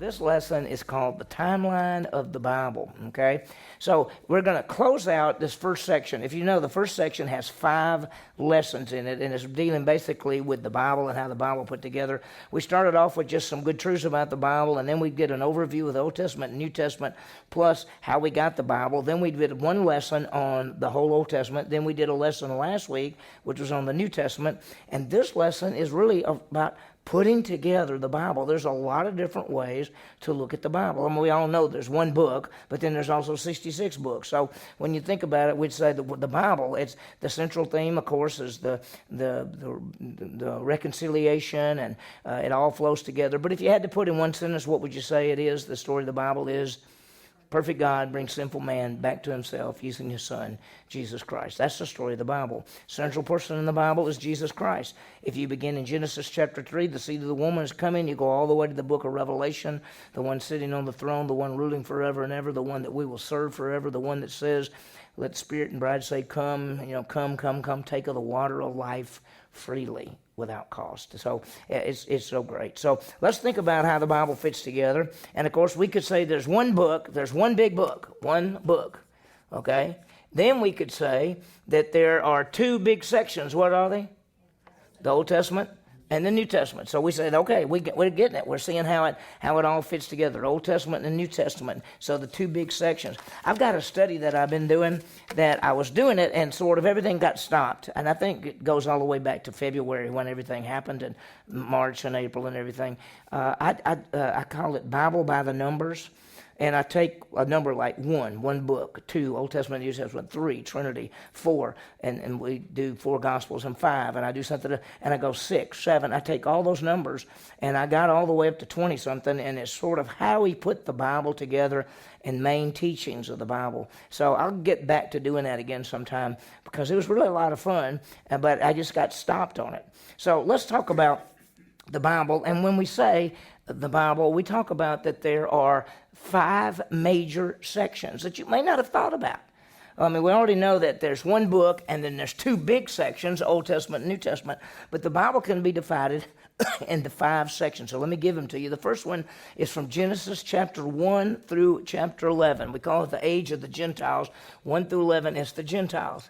This lesson is called The Timeline of the Bible, okay? So we're going to close out this first section. If you know, the first section has 5 lessons in it, and it's dealing basically with the Bible and how the Bible put together. We started off with just some good truths about the Bible, and then we did an overview of the Old Testament and New Testament, plus how we got the Bible. Then we did one lesson on the whole Old Testament. Then we did a lesson last week, which was on the New Testament. And this lesson is really about putting together the Bible. There's a lot of different ways to look at the Bible. I mean, we all know there's one book, but then there's also 66 books. So when you think about it, we'd say the Bible, it's the central theme, of course, is the reconciliation, and it all flows together. But if you had to put in one sentence, what would you say it is? The story of the Bible is perfect God brings sinful man back to himself using his son, Jesus Christ. That's the story of the Bible. Central person in the Bible is Jesus Christ. If you begin in Genesis chapter 3, the seed of the woman is coming. You go all the way to the book of Revelation, the one sitting on the throne, the one ruling forever and ever, the one that we will serve forever, the one that says, let the Spirit and bride say, come, come, take of the water of life freely without cost. So it's so great. So let's think about how the Bible fits together. And of course, we could say there's one book, there's one big book, one book, okay? Then we could say that there are 2 big sections. What are they? The Old Testament and the New Testament. So we said, okay, we're getting it. We're seeing how it all fits together, Old Testament and New Testament. So the 2 big sections. I've got a study that I've been doing that I was doing it and sort of everything got stopped. And I think it goes all the way back to February when everything happened, and March and April and everything. I call it Bible by the numbers. And I take a number like 1 book, 2, Old Testament, New Testament, 3, Trinity, 4, and we do 4 Gospels, and 5, and I do something, and I go 6, 7. I take all those numbers, and I got all the way up to 20-something, and it's sort of how he put the Bible together and main teachings of the Bible. So I'll get back to doing that again sometime, because it was really a lot of fun, but I just got stopped on it. So let's talk about the Bible, and when we say the Bible, we talk about that there are 5 major sections that you may not have thought about. I mean, we already know that there's one book, and then there's 2 big sections, Old Testament and New Testament, but the Bible can be divided into 5 sections. So let me give them to you. The first one is from Genesis chapter 1 through chapter 11. We call it the age of the Gentiles. 1 through 11 is the Gentiles.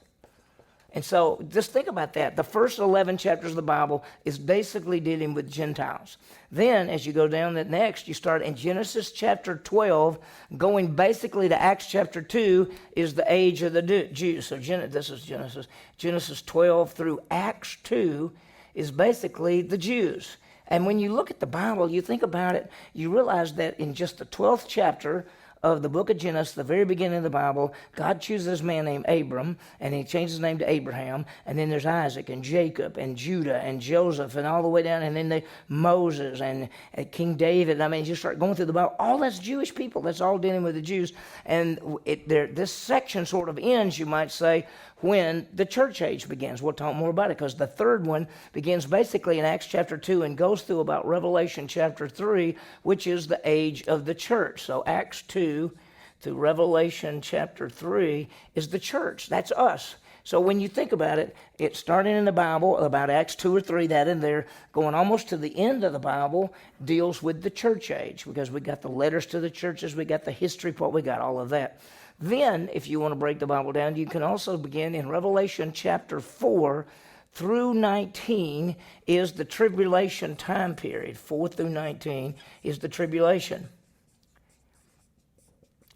And so just think about that. The first 11 chapters of the Bible is basically dealing with Gentiles. Then as you go down that next, you start in Genesis chapter 12, going basically to Acts chapter 2 is the age of the Jews. So this is Genesis. Genesis 12 through Acts 2 is basically the Jews. And when you look at the Bible, you think about it, you realize that in just the 12th chapter of the book of Genesis, the very beginning of the Bible, God chooses a man named Abram, and he changes his name to Abraham, and then there's Isaac and Jacob and Judah and Joseph and all the way down, and then Moses and King David. I mean, you start going through the Bible, all that's Jewish people. That's all dealing with the Jews. And this section sort of ends, you might say, when the church age begins. We'll talk more about it, because the third one begins basically in Acts chapter 2 and goes through about Revelation chapter 3, which is the age of the church. So Acts 2 through Revelation chapter 3 is the church. That's us. So when you think about it, it's starting in the Bible, about Acts 2 or 3, that in there, going almost to the end of the Bible, deals with the church age, because we got the letters to the churches, we got the history part, we got all of that. Then, if you want to break the Bible down, you can also begin in Revelation chapter 4 through 19 is the tribulation time period. 4 through 19 is the tribulation.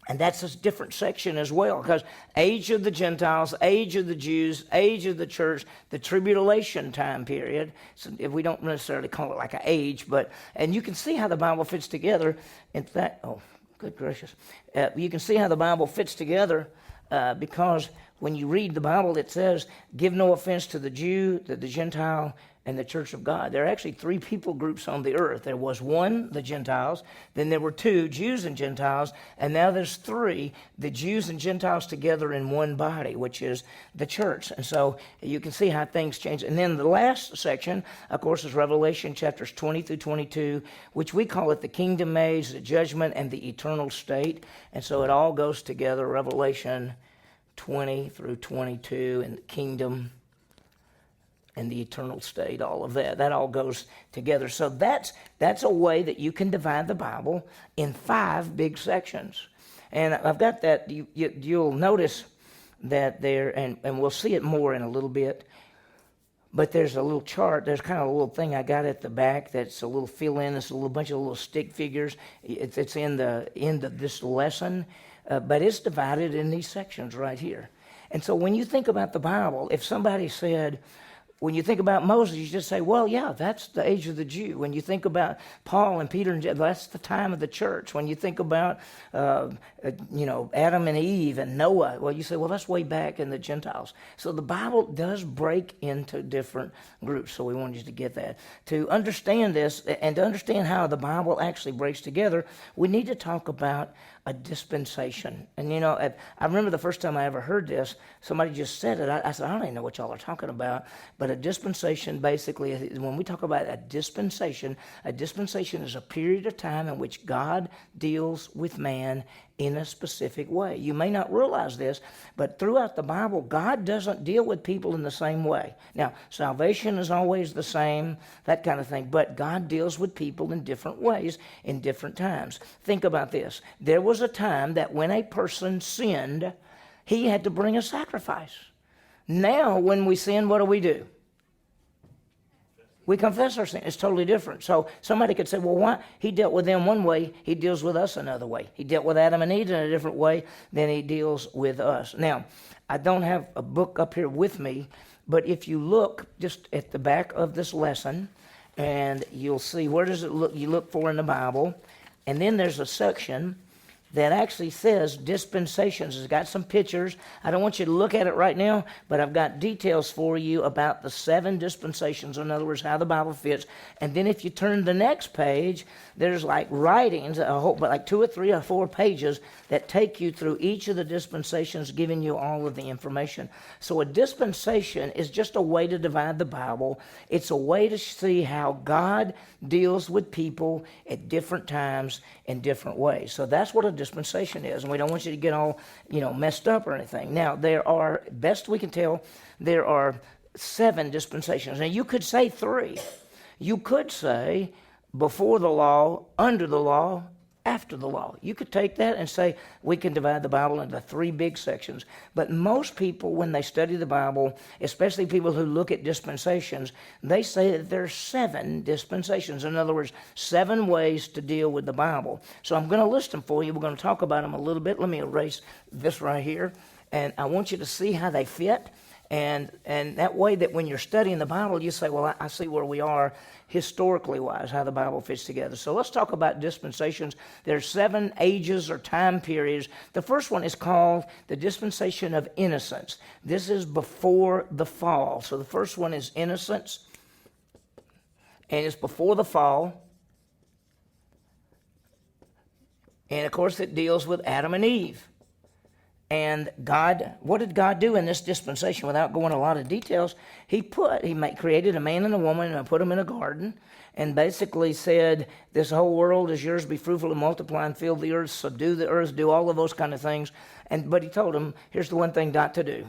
And that's a different section as well, because age of the Gentiles, age of the Jews, age of the church, the tribulation time period. So if we don't necessarily call it like an age, and you can see how the Bible fits together. In fact, good gracious. You can see how the Bible fits together because when you read the Bible, it says, give no offense to the Jew, to the Gentile, and the church of God. There are actually 3 people groups on the earth. There was 1, the Gentiles, then there were 2, Jews and Gentiles, and now there's 3, the Jews and Gentiles together in one body, which is the church. And so you can see how things change. And then the last section, of course, is Revelation chapters 20 through 22, which we call it the kingdom age, the judgment, and the eternal state. And so it all goes together, Revelation 20 through 22, and the kingdom and the eternal state, all of that. That all goes together. So that's a way that you can divide the Bible in 5 big sections. And I've got that. You'll notice that there, and we'll see it more in a little bit, but there's a little chart. There's kind of a little thing I got at the back that's a little fill-in. It's a little bunch of little stick figures. It's in the end of this lesson, but it's divided in these sections right here. And so when you think about the Bible, if somebody said, when you think about Moses, you just say, well, yeah, that's the age of the Jew. When you think about Paul and Peter, and that's the time of the church. When you think about, Adam and Eve and Noah, well, you say, well, that's way back in the Gentiles. So the Bible does break into different groups. So we want you to get that. To understand this and to understand how the Bible actually breaks together, we need to talk about a dispensation. And I remember the first time I ever heard this, somebody just said it. I said, I don't even know what y'all are talking about. But a dispensation basically, when we talk about a dispensation is a period of time in which God deals with man in a specific way. You may not realize this, but throughout the Bible, God doesn't deal with people in the same way. Now, salvation is always the same, that kind of thing, but God deals with people in different ways in different times. Think about this. There was a time that when a person sinned, he had to bring a sacrifice. Now, when we sin, what do? We confess our sin. It's totally different. So somebody could say, well, why? He dealt with them one way. He deals with us another way. He dealt with Adam and Eve in a different way than he deals with us. Now, I don't have a book up here with me, but if you look just at the back of this lesson, and you'll see where does it look, you look for in the Bible, and then there's a section that actually says dispensations. It's got some pictures. I don't want you to look at it right now, but I've got details for you about the 7 dispensations, in other words, how the Bible fits. And then if you turn the next page, there's like writings, like 2 or 3 or 4 pages that take you through each of the dispensations, giving you all of the information. So a dispensation is just a way to divide the Bible. It's a way to see how God deals with people at different times in different ways. So that's what a dispensation is, and we don't want you to get all messed up or anything. Now, there are, best we can tell, there are 7 dispensations. Now, you could say 3. You could say before the law, under the law, after the law. You could take that and say we can divide the Bible into 3 big sections. But most people, when they study the Bible, especially people who look at dispensations, they say that there are 7 dispensations. In other words, 7 ways to deal with the Bible. So I'm going to list them for you. We're going to talk about them a little bit. Let me erase this right here. And I want you to see how they fit. And that way that when you're studying the Bible, you say, well, I see where we are historically wise, how the Bible fits together. So let's talk about dispensations. There's 7 ages or time periods. The first one is called the dispensation of innocence. This is before the fall. So the first one is innocence, and it's before the fall. And of course it deals with Adam and Eve. And God, what did God do in this dispensation? Without going a lot of details, He created a man and a woman and put them in a garden, and basically said, "This whole world is yours. Be fruitful and multiply and fill the earth. Subdue the earth. Do all of those kind of things." But He told them, "Here's the one thing not to do: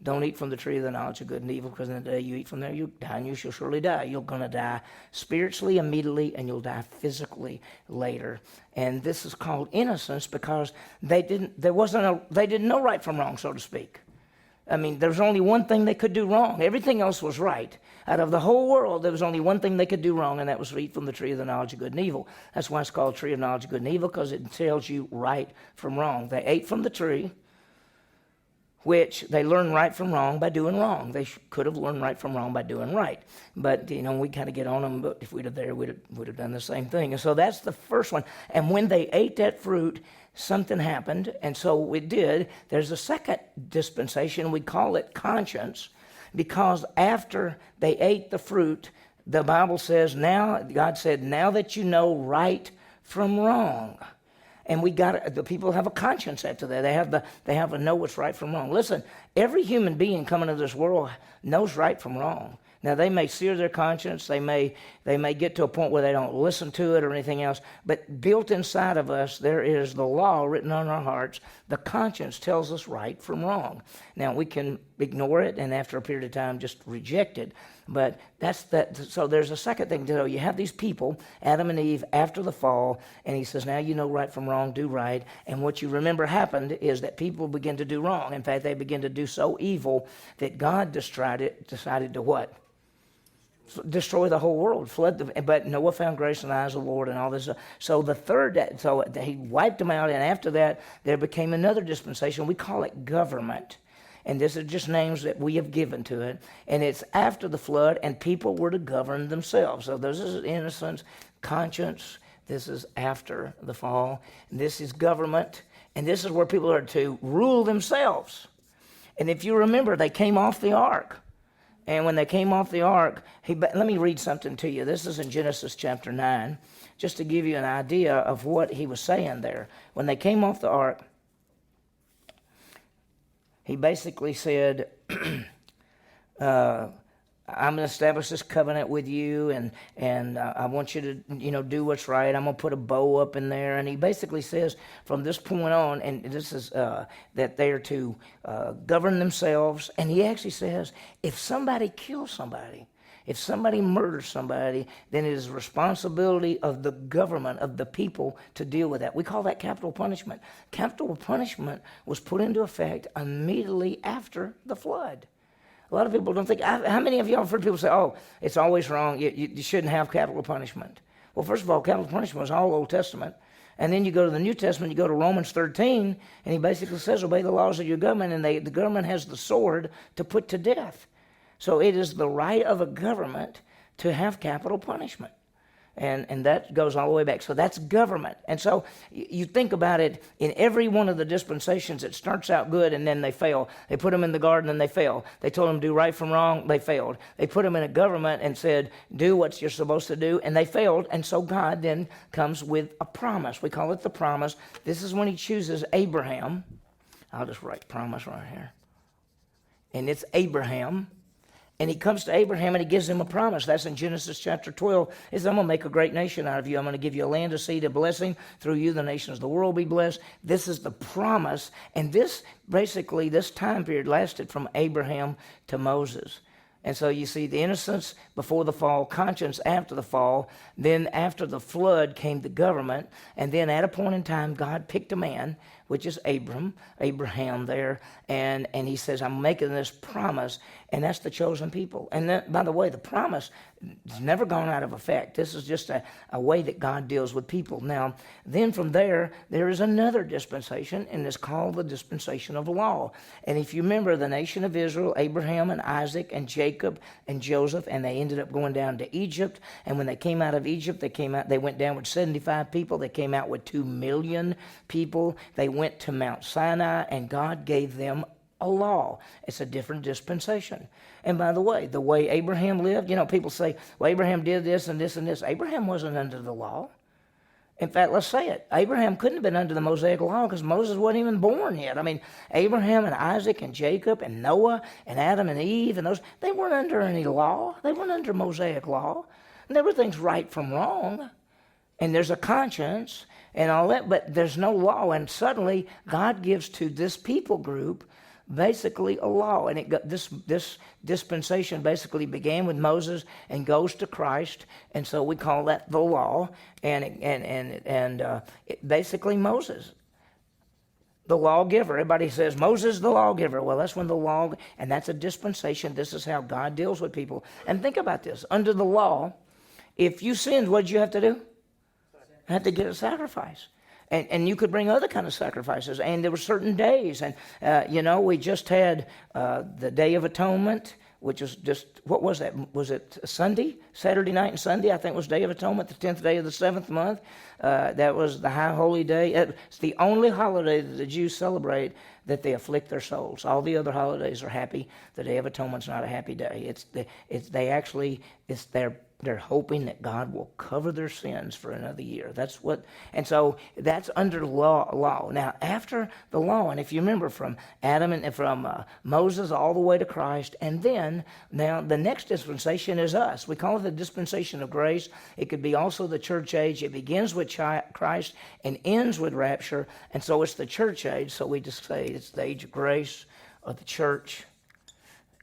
don't eat from the tree of the knowledge of good and evil, because in the day you eat from there, you die, and you shall surely die." You're going to die spiritually immediately, and you'll die physically later. And this is called innocence because they didn't know right from wrong, so to speak. I mean, there was only one thing they could do wrong. Everything else was right. Out of the whole world, there was only one thing they could do wrong, and that was to eat from the tree of the knowledge of good and evil. That's why it's called tree of knowledge of good and evil, because it tells you right from wrong. They ate from the tree, which they learned right from wrong by doing wrong. They could have learned right from wrong by doing right. But, we kind of get on them, but if we'd have done the same thing. And so that's the first one. And when they ate that fruit, something happened, and so it did. There's a second dispensation. We call it conscience, because after they ate the fruit, the Bible says, God said, now that you know right from wrong. And the people have a conscience after that. They have to know what's right from wrong. Listen, every human being coming into this world knows right from wrong. Now, they may sear their conscience. They may get to a point where they don't listen to it or anything else. But built inside of us, there is the law written on our hearts. The conscience tells us right from wrong. Now, we can ignore it and after a period of time just reject it. But that's that. So there's a second thing to know. You have these people, Adam and Eve, after the fall, and he says, now you know right from wrong, do right. And what you remember happened is that people begin to do wrong. In fact, they begin to do so evil that God decided to what? Destroy the whole world, but Noah found grace in the eyes of the Lord and all this. So he wiped them out, and after that, there became another dispensation. We call it government. And this is just names that we have given to it. And it's after the flood, and people were to govern themselves. So this is innocence, conscience. This is after the fall. And this is government. And this is where people are to rule themselves. And if you remember, they came off the ark. And when they came off the ark, let me read something to you. This is in Genesis chapter 9, just to give you an idea of what he was saying there. When they came off the ark, he basically said, I'm going to establish this covenant with you, and I want you to, do what's right. I'm going to put a bow up in there. And he basically says from this point on, and this is that they are to govern themselves. And he actually says, if somebody kills somebody, if somebody murders somebody, then it is the responsibility of the government, of the people, to deal with that. We call that capital punishment. Capital punishment was put into effect immediately after the flood. A lot of people don't think, how many of y'all have heard people say, oh, it's always wrong, you shouldn't have capital punishment? Well, first of all, capital punishment was all Old Testament. And then you go to the New Testament, you go to Romans 13, and he basically says, obey the laws of your government, and the government has the sword to put to death. So it is the right of a government to have capital punishment. And that goes all the way back. So that's government. And so you think about it, in every one of the dispensations, it starts out good and then they fail. They put them in the garden and they fail. They told them to do right from wrong, they failed. They put them in a government and said, do what you're supposed to do, and they failed. And so God then comes with a promise. We call it the promise. This is when he chooses Abraham. I'll just write promise right here. And it's Abraham. And he comes to Abraham and he gives him a promise. That's in Genesis chapter 12. He says, I'm going to make a great nation out of you. I'm going to give you a land, a seed, a blessing. Through you, the nations of the world will be blessed. This is the promise. And this time period lasted from Abraham to Moses. And so you see the innocence before the fall, conscience after the fall. Then after the flood came the government. And then at a point in time, God picked a man, which is Abraham there. And he says, I'm making this promise. And that's the chosen people. And that, by the way, the promise has never gone out of effect. This is just a way that God deals with people. Now, then from there is another dispensation, and it's called the dispensation of law. And if you remember, the nation of Israel, Abraham and Isaac and Jacob and Joseph, and they ended up going down to Egypt. And when they came out of Egypt, they went down with 75 people. They came out with 2 million people. They went to Mount Sinai, and God gave them a law. It's a different dispensation. And by the way Abraham lived, people say, well, Abraham did this and this and this. Abraham wasn't under the law. In fact, let's say it. Abraham couldn't have been under the Mosaic law because Moses wasn't even born yet. I mean, Abraham and Isaac and Jacob and Noah and Adam and Eve and they weren't under any law. They weren't under Mosaic law. And everything's right from wrong. And there's a conscience and all that, but there's no law. And suddenly God gives to this people group basically a law, and this dispensation basically began with Moses and goes to Christ, and so we call that the law. Basically Moses, the lawgiver. Everybody says Moses, the lawgiver. Well, that's when and that's a dispensation. This is how God deals with people. And think about this: under the law, if you sinned, what did you have to do? You had to get a sacrifice. And you could bring other kind of sacrifices. And there were certain days. And, we just had the Day of Atonement, which was just, what was that? Was it Sunday? Saturday night and Sunday, I think, was Day of Atonement, the 10th day of the 7th month. That was the High Holy Day. It's the only holiday that the Jews celebrate that they afflict their souls. All the other holidays are happy. The Day of Atonement's not a happy day. It's their they're hoping that God will cover their sins for another year. And so that's under law. Now, after the law, and if you remember from Adam and from Moses all the way to Christ, and then now the next dispensation is us. We call it the dispensation of grace. It could be also the church age. It begins with Christ and ends with rapture, and so it's the church age. So we just say it's the age of grace of the church.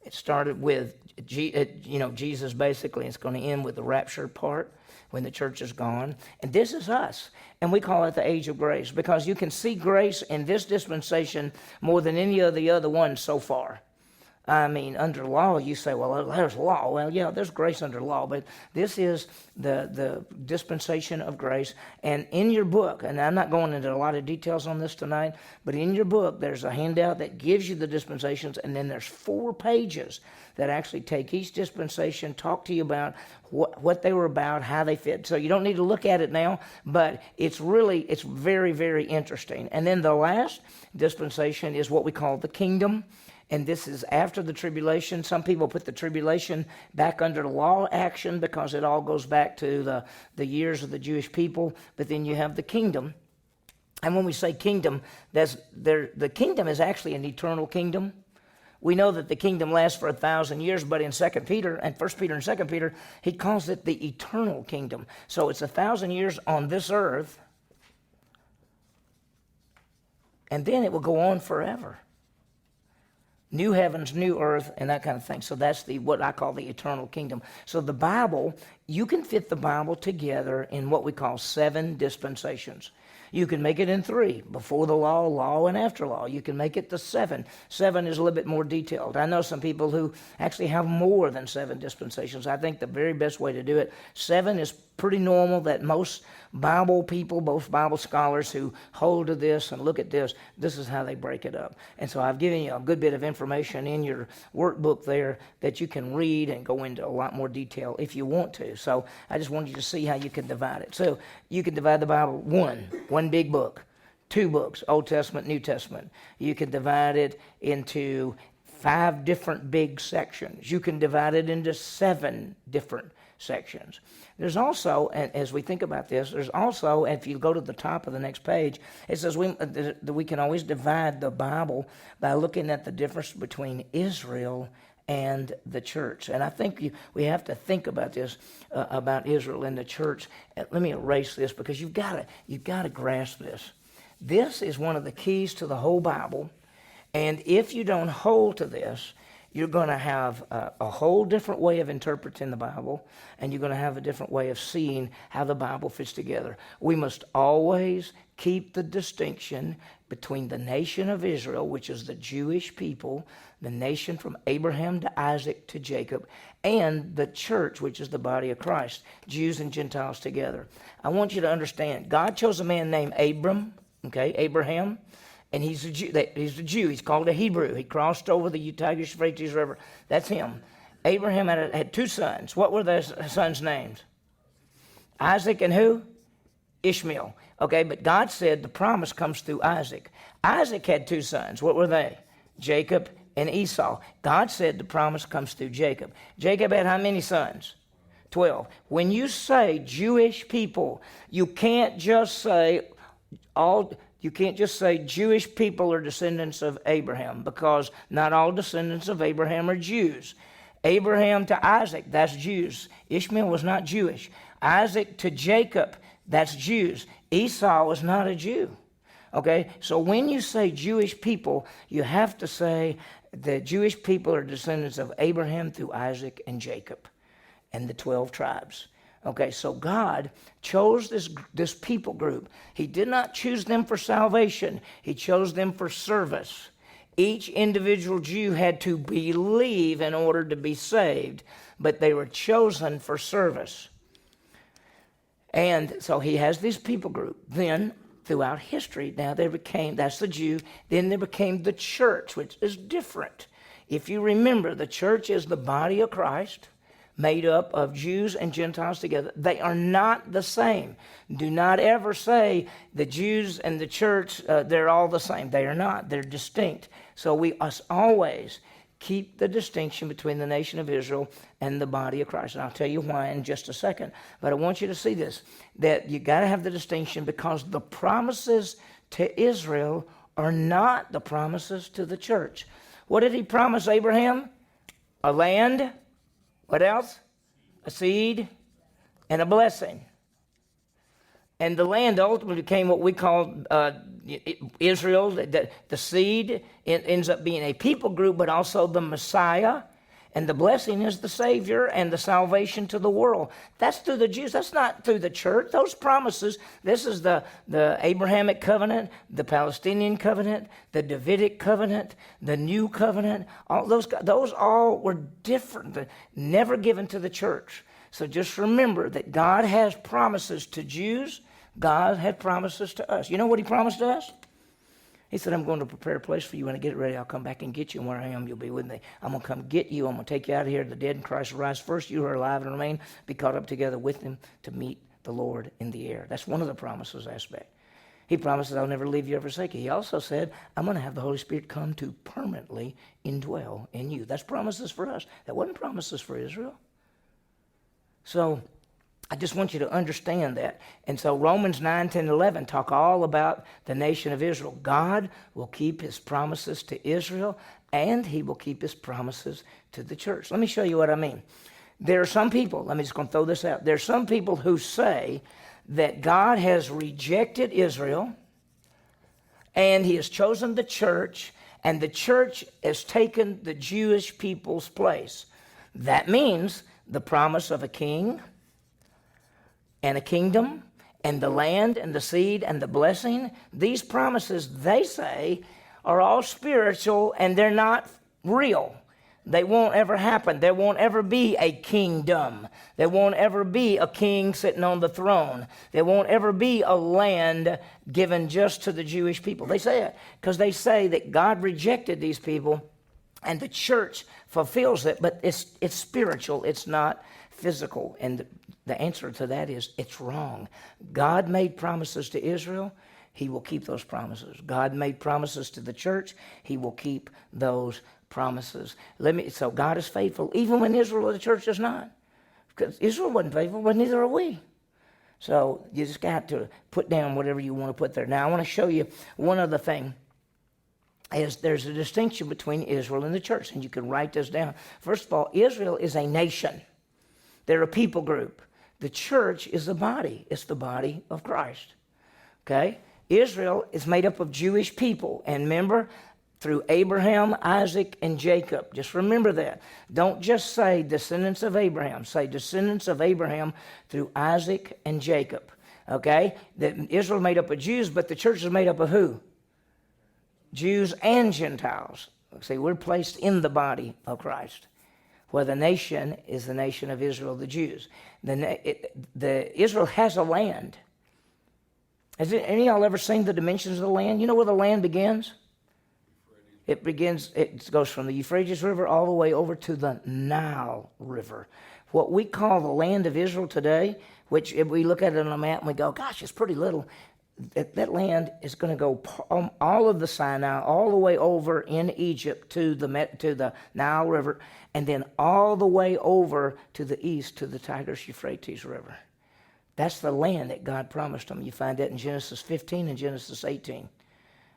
It started with Jesus basically. It's going to end with the rapture part when the church is gone. And this is us. And we call it the age of grace because you can see grace in this dispensation more than any of the other ones so far. I mean, under law, you say, well, there's law. Well, yeah, there's grace under law, but this is the dispensation of grace. And in your book, and I'm not going into a lot of details on this tonight, but in your book, there's a handout that gives you the dispensations, and then there's 4 pages that actually take each dispensation, talk to you about what they were about, how they fit. So you don't need to look at it now, but it's very, very interesting. And then the last dispensation is what we call the kingdom. And this is after the tribulation. Some people put the tribulation back under law action because it all goes back to the years of the Jewish people. But then you have the kingdom. And when we say kingdom, the kingdom is actually an eternal kingdom. We know that the kingdom lasts for 1,000 years, but in 2 Peter and 1 Peter and 2 Peter, he calls it the eternal kingdom. So it's 1,000 years on this earth, and then it will go on forever. New heavens, new earth, and that kind of thing. So that's what I call the eternal kingdom. So the Bible, you can fit the Bible together in what we call 7 dispensations. You can make it in 3, before the law, law, and after law. You can make it to 7. 7 is a little bit more detailed. I know some people who actually have more than 7 dispensations. I think the very best way to do it, 7 is pretty normal, that most Bible people, both Bible scholars who hold to this and look at this is how they break it up. And so I've given you a good bit of information in your workbook there that you can read and go into a lot more detail if you want to. So I just wanted you to see how you can divide it. So you can divide the Bible one big book, 2 books, Old Testament, New Testament. You can divide it into 5 different big sections. You can divide it into 7 different sections. There's also, and as we think about this, there's also, if you go to the top of the next page, it says we can always divide the Bible by looking at the difference between Israel and the church. And I think we have to think about this, about Israel and the church. Let me erase this because you've got to grasp this. This is one of the keys to the whole Bible. And if you don't hold to this, you're going to have a whole different way of interpreting the Bible, and you're going to have a different way of seeing how the Bible fits together. We must always keep the distinction between the nation of Israel, which is the Jewish people, the nation from Abraham to Isaac to Jacob, and the church, which is the body of Christ, Jews and Gentiles together. I want you to understand, God chose a man named Abraham, and he's a Jew. He's called a Hebrew. He crossed over the Tigris-Euphrates River. That's him. Abraham had 2 sons. What were their sons' names? Isaac and who? Ishmael. Okay, but God said the promise comes through Isaac. Isaac had 2 sons. What were they? Jacob and Esau. God said the promise comes through Jacob. Jacob had how many sons? 12. When you say Jewish people, you can't just say Jewish people are descendants of Abraham, because not all descendants of Abraham are Jews. Abraham to Isaac, that's Jews. Ishmael was not Jewish. Isaac to Jacob, that's Jews. Esau was not a Jew. Okay, so when you say Jewish people, you have to say the Jewish people are descendants of Abraham through Isaac and Jacob and the 12 tribes. Okay, so God chose this people group. He did not choose them for salvation. He chose them for service. Each individual Jew had to believe in order to be saved, but they were chosen for service. And so he has this people group. Then, throughout history, that's the Jew. Then there became the church, which is different. If you remember, the church is the body of Christ, made up of Jews and Gentiles together. They are not the same. Do not ever say the Jews and the church, they're all the same. They are not. They're distinct. So we must always keep the distinction between the nation of Israel and the body of Christ. And I'll tell you why in just a second. But I want you to see this, that you got to have the distinction because the promises to Israel are not the promises to the church. What did he promise Abraham? A land. What else? A seed and a blessing. And the land ultimately became what we call Israel. The seed ends up being a people group, but also the Messiah. And the blessing is the Savior and the salvation to the world. That's through the Jews. That's not through the church. Those promises, this is the Abrahamic covenant, the Palestinian covenant, the Davidic covenant, the new covenant. All those all were different, never given to the church. So just remember that God has promises to Jews. God had promises to us. You know what he promised us? He said, I'm going to prepare a place for you. When I get it ready, I'll come back and get you. And where I am, you'll be with me. I'm going to come get you. I'm going to take you out of here. The dead in Christ will rise first. You who are alive and remain, be caught up together with them to meet the Lord in the air. That's one of the promises aspect. He promises, I'll never leave you or forsake you. He also said, I'm going to have the Holy Spirit come to permanently indwell in you. That's promises for us. That wasn't promises for Israel. So I just want you to understand that. And so Romans 9, 10, 11 talk all about the nation of Israel. God will keep his promises to Israel, and he will keep his promises to the church. Let me show you what I mean. There are some people, I'm just going to throw this out. There are some people who say that God has rejected Israel, and he has chosen the church, and the church has taken the Jewish people's place. That means the promise of a king and a kingdom, and the land, and the seed, and the blessing. These promises, they say, are all spiritual, and they're not real. They won't ever happen. There won't ever be a kingdom. There won't ever be a king sitting on the throne. There won't ever be a land given just to the Jewish people. They say it because they say that God rejected these people, and the church fulfills it, but it's spiritual. It's not physical. And the answer to that is it's wrong. God made promises to Israel. He will keep those promises. God made promises to the church. He will keep those promises. So God is faithful, even when Israel or the church is not. Because Israel wasn't faithful, but neither are we. So you just got to put down whatever you want to put there. Now I want to show you one other thing. There's a distinction between Israel and the church, and you can write this down. First of all, Israel is a nation. They're a people group. The church is the body. It's the body of Christ. Okay? Israel is made up of Jewish people. And remember, through Abraham, Isaac, and Jacob. Just remember that. Don't just say descendants of Abraham. Say descendants of Abraham through Isaac and Jacob. Okay? Israel is made up of Jews, but the church is made up of who? Jews and Gentiles. See, we're placed in the body of Christ, where the nation is the nation of Israel, the Jews. Israel has a land. Has any of y'all ever seen the dimensions of the land? You know where the land begins? It goes from the Euphrates River all the way over to the Nile River. What we call the land of Israel today, which if we look at it on a map and we go, gosh, it's pretty little. That land is going to go all of the Sinai, all the way over in Egypt to the Nile River, and then all the way over to the east to the Tigris-Euphrates River. That's the land that God promised them. You find that in Genesis 15 and Genesis 18.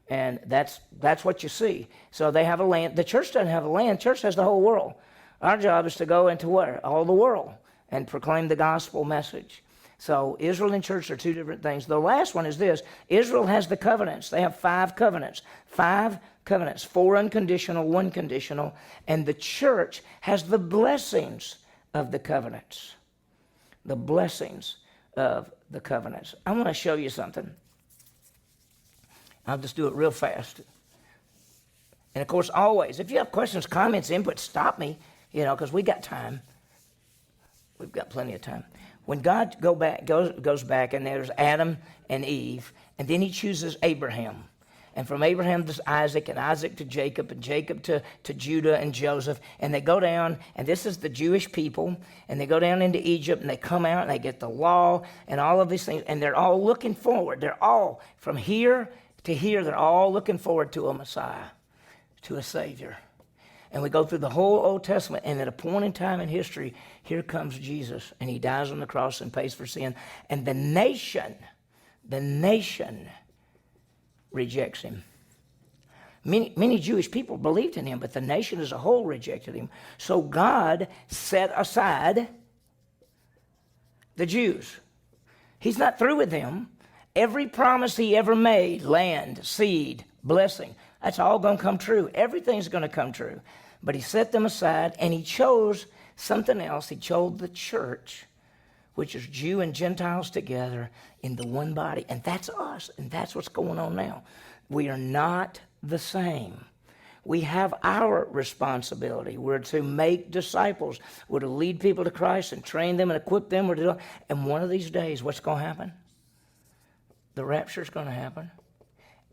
And that's what you see. So they have a land. The church doesn't have a land. The church has the whole world. Our job is to go into where? All the world and proclaim the gospel message. So Israel and church are two different things. The last one is this. Israel has the covenants. They have 5 covenants. 5 covenants. 4 unconditional, 1 conditional. And the church has the blessings of the covenants. The blessings of the covenants. I want to show you something. I'll just do it real fast. And of course, always, if you have questions, comments, input, stop me, because we got time. We've got plenty of time. When God goes back, and there's Adam and Eve, and then he chooses Abraham. And from Abraham to Isaac, and Isaac to Jacob, and Jacob to Judah and Joseph. And they go down, and this is the Jewish people, and they go down into Egypt, and they come out, and they get the law, and all of these things, and they're all looking forward. They're all, from here to here, they're all looking forward to a Messiah, to a Savior. And we go through the whole Old Testament, and at a point in time in history, here comes Jesus, and he dies on the cross and pays for sin. And the nation rejects him. Many Jewish people believed in him, but the nation as a whole rejected him. So God set aside the Jews. He's not through with them. Every promise he ever made, land, seed, blessing, that's all going to come true. Everything's going to come true. But he set them aside, and he chose something else. He chose the church, which is Jew and Gentiles together in the one body. And that's us, and that's what's going on now. We are not the same. We have our responsibility. We're to make disciples. We're to lead people to Christ and train them and equip them. And one of these days, what's going to happen? The rapture is going to happen.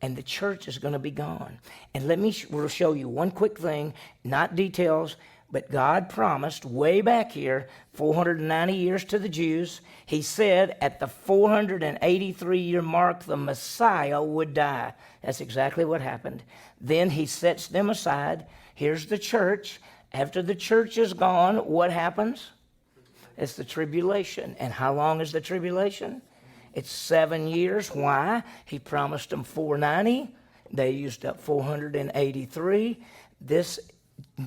And the church is going to be gone. And we'll show you one quick thing, not details, but God promised way back here, 490 years to the Jews, he said at the 483-year mark, the Messiah would die. That's exactly what happened. Then he sets them aside. Here's the church. After the church is gone, what happens? It's the tribulation. And how long is the tribulation? It's 7 years. Why? He promised them 490. They used up 483. This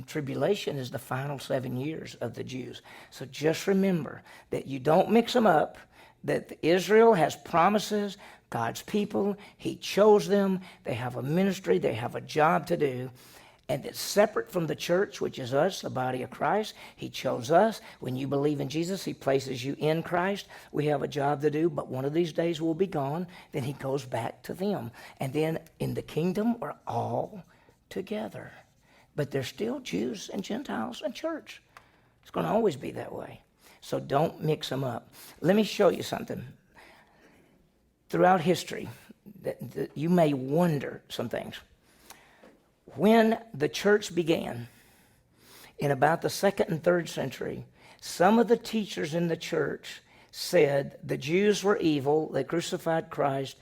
tribulation is the final 7 years of the Jews. So just remember that you don't mix them up, that Israel has promises, God's people, he chose them, they have a ministry, they have a job to do, and it's separate from the church, which is us, the body of Christ. He chose us. When you believe in Jesus, he places you in Christ. We have a job to do, but one of these days we'll be gone. Then he goes back to them. And then in the kingdom, we're all together. But there's still Jews and Gentiles and church. It's going to always be that way. So don't mix them up. Let me show you something. Throughout history, that you may wonder some things. When the church began, in about the 2nd and 3rd century, some of the teachers in the church said the Jews were evil, they crucified Christ,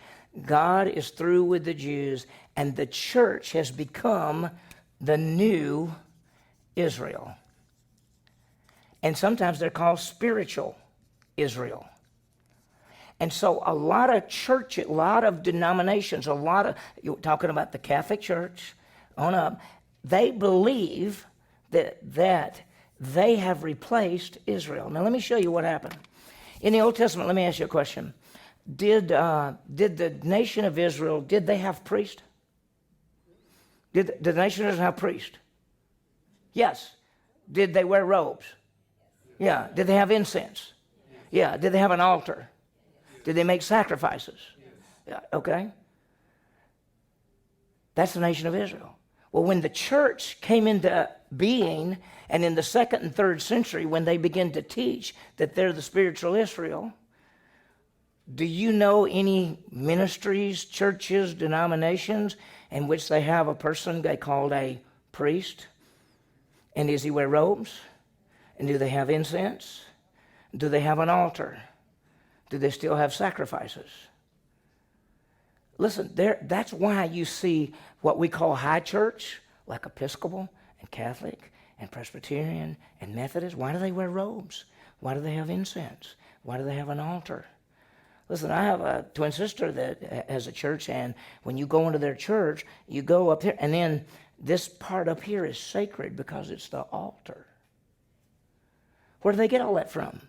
God is through with the Jews, and the church has become the new Israel. And sometimes they're called spiritual Israel. And so a lot of churches, a lot of denominations, you're talking about the Catholic Church on up, they believe that they have replaced Israel. Now let me show you what happened. In the Old Testament, let me ask you a question. Did the nation of Israel, did they have priests? Did the nation of Israel have priests? Yes. Did they wear robes? Yeah. Did they have incense? Yeah. Did they have an altar? Did they make sacrifices? Yeah. Okay. That's the nation of Israel. Well, when the church came into being, and in the 2nd and 3rd century, when they began to teach that they're the spiritual Israel, do you know any ministries, churches, denominations in which they have a person they called a priest? And does he wear robes? And do they have incense? Do they have an altar? Do they still have sacrifices? Listen, that's why you see what we call high church, like Episcopal and Catholic and Presbyterian and Methodist. Why do they wear robes? Why do they have incense? Why do they have an altar? Listen, I have a twin sister that has a church, and when you go into their church, you go up here, and then this part up here is sacred because it's the altar. Where do they get all that from?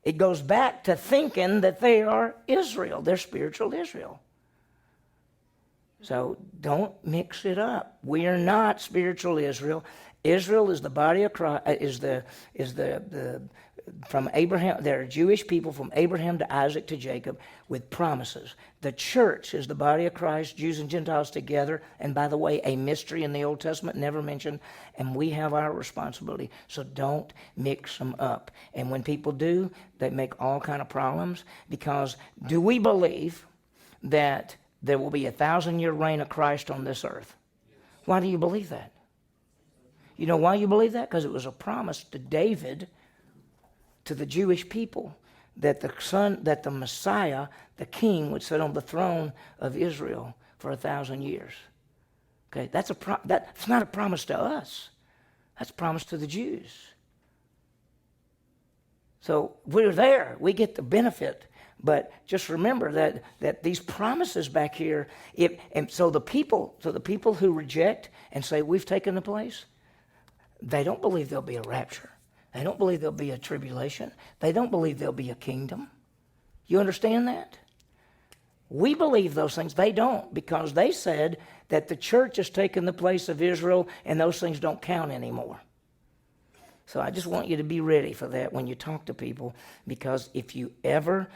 It goes back to thinking that they are Israel. They're spiritual Israel. So don't mix it up. We are not spiritual Israel. Israel is the body of Christ, from Abraham. There are Jewish people from Abraham to Isaac to Jacob with promises. The church is the body of Christ, Jews and Gentiles together. And by the way, a mystery in the Old Testament, never mentioned. And we have our responsibility. So don't mix them up. And when people do, they make all kind of problems. Because do we believe that there will be 1,000-year reign of Christ on this earth? Why do you believe that? You know why you believe that? Because it was a promise to David, to the Jewish people, that the Messiah, the King, would sit on the throne of Israel for 1,000 years. Okay, that's not a promise to us. That's promised to the Jews. So we're there. We get the benefit. But just remember that these promises back here, so the people who reject and say we've taken the place, they don't believe there'll be a rapture. They don't believe there'll be a tribulation. They don't believe there'll be a kingdom. You understand that? We believe those things. They don't, because they said that the church has taken the place of Israel and those things don't count anymore. So I just want you to be ready for that when you talk to people, because if you ever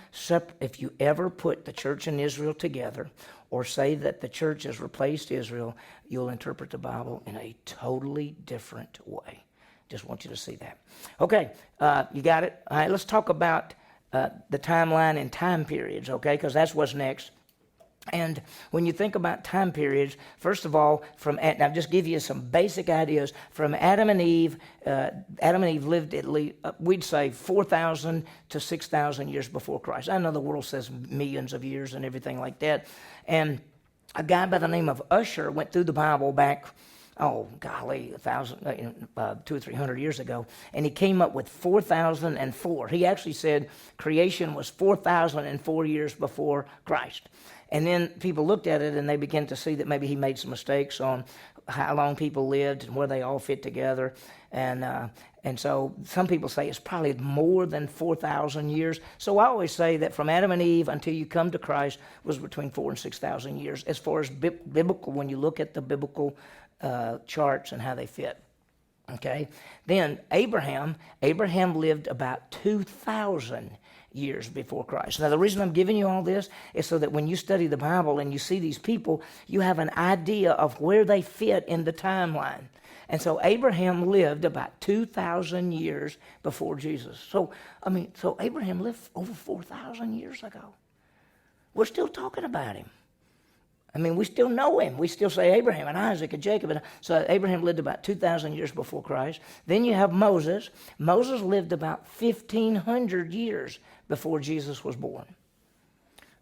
put the church and Israel together, or say that the church has replaced Israel, you'll interpret the Bible in a totally different way. Just want you to see that. Okay, you got it? All right, let's talk about the timeline and time periods, okay, because that's what's next. And when you think about time periods, first of all, and I'll just give you some basic ideas. From Adam and Eve lived at least, we'd say 4,000 to 6,000 years before Christ. I know the world says millions of years and everything like that. And a guy by the name of Usher went through the Bible back, 200 or 300 years ago, and he came up with 4,004. He actually said creation was 4,004 years before Christ. And then people looked at it and they began to see that maybe he made some mistakes on how long people lived and where they all fit together. And so some people say it's probably more than 4,000 years. So I always say that from Adam and Eve until you come to Christ was between 4,000 and 6,000 years as far as biblical, when you look at the biblical charts and how they fit. Okay? Then Abraham lived about 2,000 years before Christ. Now, the reason I'm giving you all this is so that when you study the Bible and you see these people, you have an idea of where they fit in the timeline. And so Abraham lived about 2,000 years before Jesus. So Abraham lived over 4,000 years ago. We're still talking about him. We still know him. We still say Abraham and Isaac and Jacob. So Abraham lived about 2,000 years before Christ. Then you have Moses. Moses lived about 1,500 years before Jesus was born.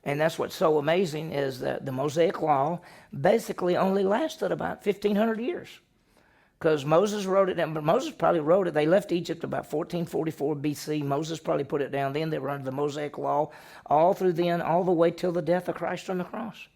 And that's what's so amazing is that the Mosaic Law basically only lasted about 1,500 years. Because Moses wrote it down, but Moses probably wrote it. They left Egypt about 1444 BC. Moses probably put it down then. They were under the Mosaic Law all through then, all the way till the death of Christ on the cross.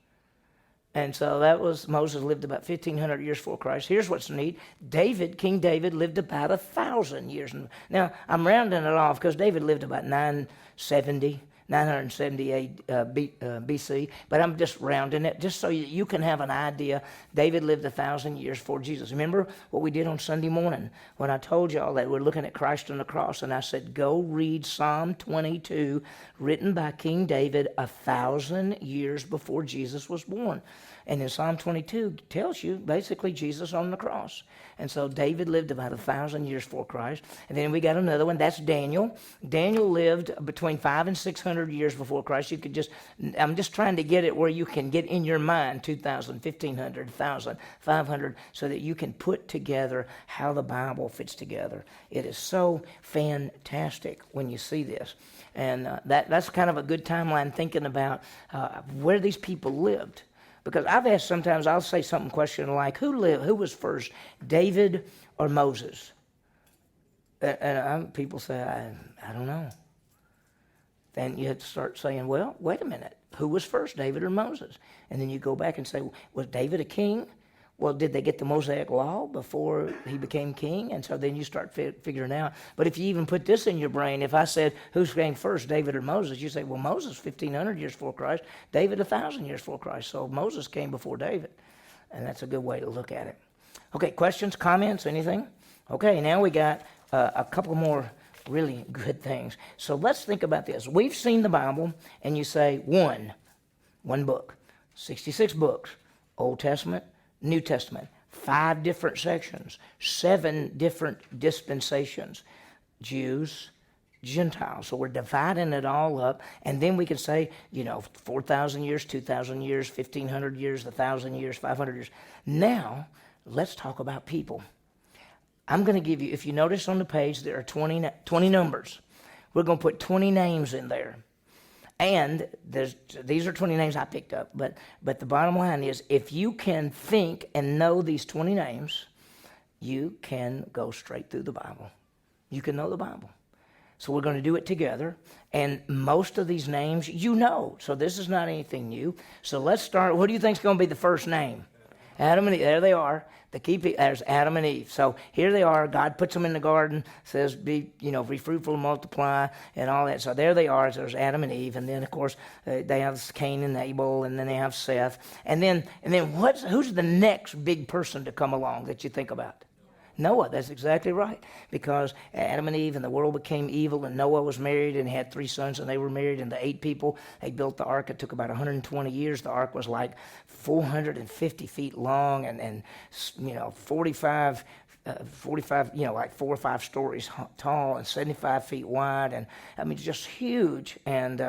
And so Moses lived about 1,500 years before Christ. Here's what's neat. King David lived about 1,000 years. Now, I'm rounding it off because David lived about 978 BC, but I'm just rounding it just so you can have an idea. David lived 1,000 years before Jesus. Remember what we did on Sunday morning when I told y'all that we're looking at Christ on the cross, and I said, go read Psalm 22, written by King David 1,000 years before Jesus was born. And in Psalm 22 tells you basically Jesus on the cross. And so David lived about 1,000 years before Christ. And then we got another one. That's Daniel. Daniel lived between 500 and 600 years before Christ. I'm just trying to get it where you can get in your mind 2,000, 1,500, 1,000, 500, so that you can put together how the Bible fits together. It is so fantastic when you see this. And that's kind of a good timeline thinking about where these people lived. Because I've asked sometimes, I'll say something question like, who was first, David or Moses? And people say, I don't know. Then you have to start saying, well, wait a minute. Who was first, David or Moses? And then you go back and say, was David a king? Well, did they get the Mosaic Law before he became king? And so then you start figuring out. But if you even put this in your brain, if I said, who came first, David or Moses? You say, well, Moses 1,500 years before Christ, David 1,000 years before Christ. So Moses came before David. And that's a good way to look at it. Okay, questions, comments, anything? Okay, now we got a couple more really good things. So let's think about this. We've seen the Bible, and you say one book, 66 books, Old Testament, New Testament, 5 different sections, 7 different dispensations, Jews, Gentiles. So we're dividing it all up, and then we can say, 4,000 years, 2,000 years, 1,500 years, 1,000 years, 500 years. Now, let's talk about people. I'm going to give you, if you notice on the page, there are 20 numbers. We're going to put 20 names in there. And these are 20 names I picked up, but the bottom line is if you can think and know these 20 names, you can go straight through the Bible. You can know the Bible. So we're going to do it together. And most of these names you know. So this is not anything new. So let's start. What do you think is going to be the first name? Adam and Eve. There they are. There's Adam and Eve. So here they are. God puts them in the garden. Says, be fruitful and multiply and all that. So there they are. So there's Adam and Eve. And then, of course, they have Cain and Abel. And then they have Seth. And then who's the next big person to come along that you think about? Noah. That's exactly right. Because Adam and Eve and the world became evil, and Noah was married and had 3 sons, and they were married, and the 8 people, they built the ark. It took about 120 years. The ark was like 450 feet long and 45, like 4 or 5 stories tall and 75 feet wide. And I mean, just huge. And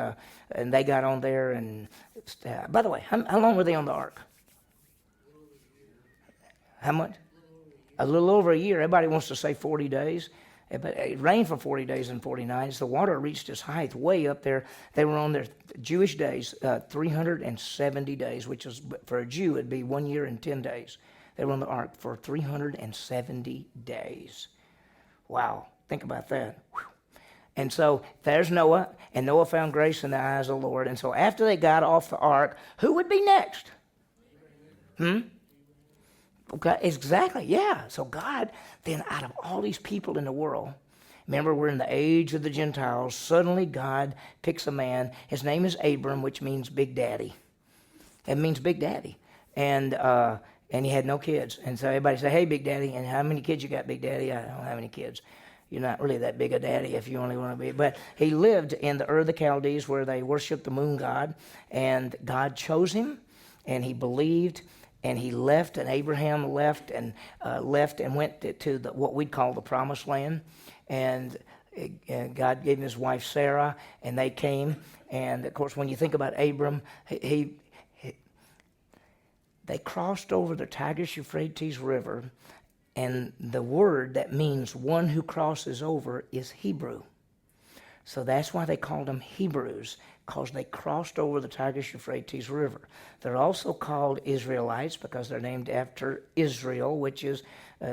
they got on there. And by the way, how long were they on the ark? How much? A little over a year. Everybody wants to say 40 days. But it rained for 40 days and 40 nights. The water reached its height way up there. They were on their Jewish days, 370 days, which is, for a Jew, it'd be 1 year and 10 days. They were on the ark for 370 days. Wow. Think about that. Whew. And so there's Noah, and Noah found grace in the eyes of the Lord. And so after they got off the ark, who would be next? Okay, exactly, yeah. So God, then out of all these people in the world, remember we're in the age of the Gentiles, suddenly God picks a man. His name is Abram, which means Big Daddy. It means Big Daddy. And he had no kids. And so everybody said, hey, Big Daddy, and how many kids you got, Big Daddy? I don't have any kids. You're not really that big a daddy if you only want to be. But he lived in the Ur of the Chaldees where they worshiped the moon god. And God chose him, and he believed. And he left, and Abraham left and went to what we'd call the Promised Land. And God gave him his wife Sarah, and they came. And of course, when you think about Abram, they crossed over the Tigris-Euphrates River, and the word that means one who crosses over is Hebrew. So that's why they called them Hebrews, because they crossed over the Tigris-Euphrates River. They're also called Israelites because they're named after Israel, which is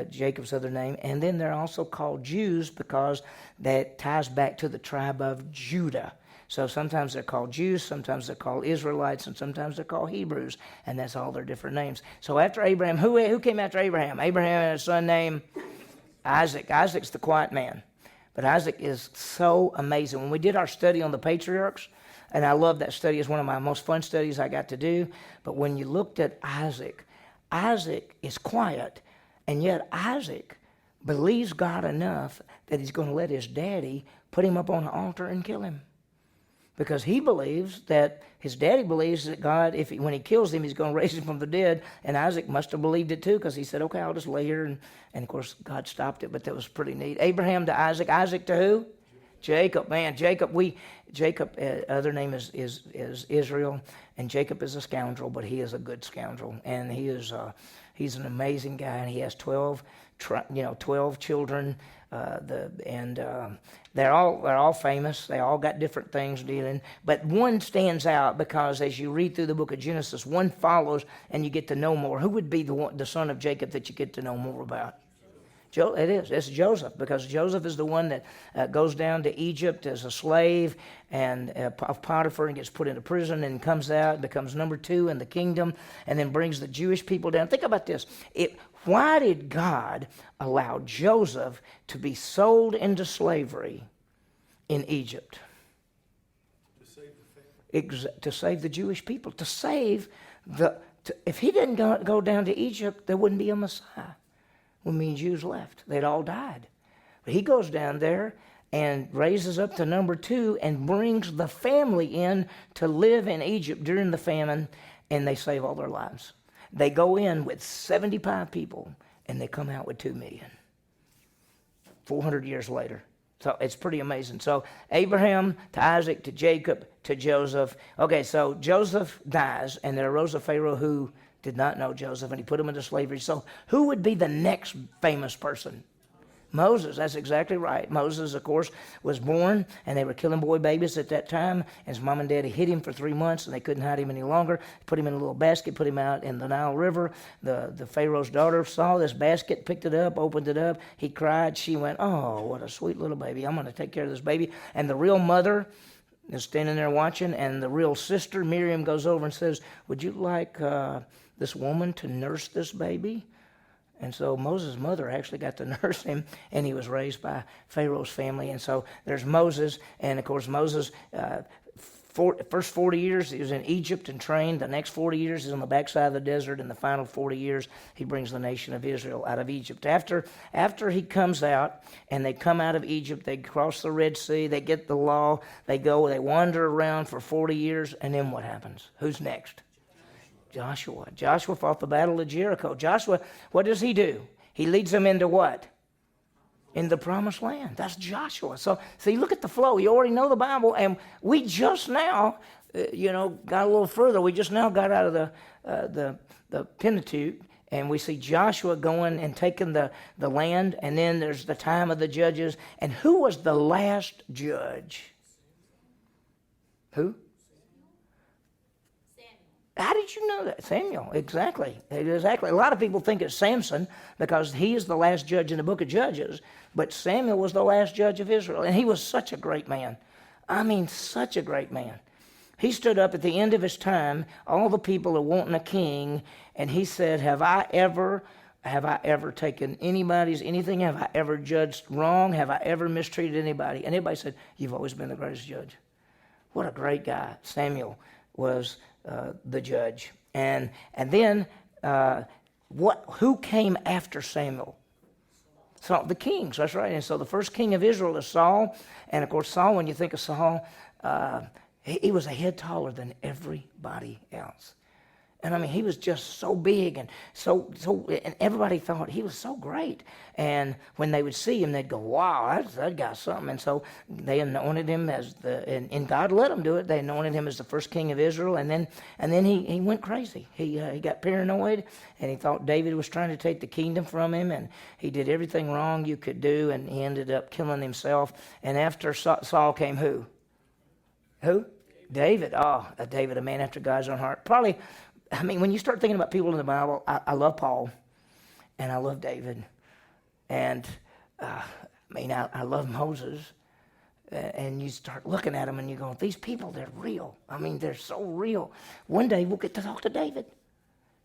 Jacob's other name. And then they're also called Jews because that ties back to the tribe of Judah. So sometimes they're called Jews, sometimes they're called Israelites, and sometimes they're called Hebrews, and that's all their different names. So after Abraham, who came after Abraham? Abraham had a son named Isaac. Isaac's the quiet man. But Isaac is so amazing. When we did our study on the patriarchs, and I love that study, it's one of my most fun studies I got to do, but when you looked at Isaac, Isaac is quiet, and yet Isaac believes God enough that he's going to let his daddy put him up on an altar and kill him. Because he believes that his daddy believes that God, when he kills him, he's going to raise him from the dead. And Isaac must have believed it too, because he said, okay, I'll just lay here. And of course, God stopped it, but that was pretty neat. Abraham to Isaac. Isaac to who? Jacob. Man, Jacob, other name is Israel. And Jacob is a scoundrel, but he is a good scoundrel. And he's an amazing guy, and he has 12 children. They're all famous. They all got different things dealing. But one stands out because as you read through the book of Genesis, one follows and you get to know more. Who would be the son of Jacob that you get to know more about? It's Joseph, because Joseph is the one that goes down to Egypt as a slave and of Potiphar and gets put into prison and comes out, becomes number 2 in the kingdom, and then brings the Jewish people down. Think about this. Why did God allow Joseph to be sold into slavery in Egypt? To save the family. To save the Jewish people. If he didn't go down to Egypt, there wouldn't be a Messiah. When the Jews left, they'd all died. But he goes down there and raises up to number 2 and brings the family in to live in Egypt during the famine, and they save all their lives. They go in with 75 people, and they come out with 2 million. 400 years later. So it's pretty amazing. So Abraham to Isaac to Jacob to Joseph. Okay, so Joseph dies, and there arose a Pharaoh who did not know Joseph, and he put him into slavery. So who would be the next famous person? Moses, that's exactly right. Moses, of course, was born, and they were killing boy babies at that time. And his mom and daddy hid him for 3 months, and they couldn't hide him any longer. Put him in a little basket, put him out in the Nile River. The Pharaoh's daughter saw this basket, picked it up, opened it up. He cried. She went, oh, what a sweet little baby. I'm going to take care of this baby. And the real mother is standing there watching, and the real sister, Miriam, goes over and says, would you like this woman to nurse this baby? And so Moses' mother actually got to nurse him, and he was raised by Pharaoh's family. And so there's Moses, and of course Moses, first 40 years he was in Egypt and trained. The next 40 years he's on the backside of the desert, and the final 40 years he brings the nation of Israel out of Egypt. After he comes out, and they come out of Egypt, they cross the Red Sea, they get the law, they wander around for 40 years, and then what happens? Who's next? Joshua. Joshua fought the battle of Jericho. Joshua, what does he do? He leads them into what? In the promised land. That's Joshua. So see, look at the flow. You already know the Bible, and we just now, got a little further. We just now got out of the Pentateuch, and we see Joshua going and taking the land, and then there's the time of the judges. And who was the last judge? Who? How did you know that? Samuel, exactly. Exactly. A lot of people think it's Samson because he is the last judge in the book of Judges, but Samuel was the last judge of Israel, and he was such a great man. I mean, such a great man. He stood up at the end of his time, all the people are wanting a king, and he said, have I ever taken anything? Have I ever judged wrong? Have I ever mistreated anybody? And everybody said, you've always been the greatest judge. What a great guy. Samuel was the judge. And then who came after Samuel? So the kings, that's right. And so the first king of Israel is Saul. And of course, Saul, when you think of Saul, he was a head taller than everybody else. And I mean, he was just so big and and everybody thought he was so great. And when they would see him, they'd go, wow, that guy's something. And so they anointed him and God let them do it. They anointed him as the first king of Israel. And then he went crazy. He got paranoid, and he thought David was trying to take the kingdom from him, and he did everything wrong you could do, and he ended up killing himself. And after Saul came who? Who? David. Oh, David, a man after God's own heart. Probably. I mean, when you start thinking about people in the Bible, I love Paul, and I love David, and I love Moses, and you start looking at them, and you go, these people, they're real. I mean, they're so real. One day we'll get to talk to David.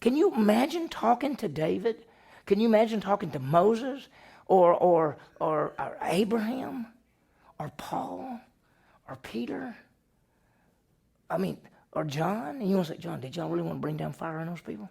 Can you imagine talking to David? Can you imagine talking to Moses, or Abraham, or Paul, or Peter? I mean, or John, and you want to say, John, did y'all really want to bring down fire on those people?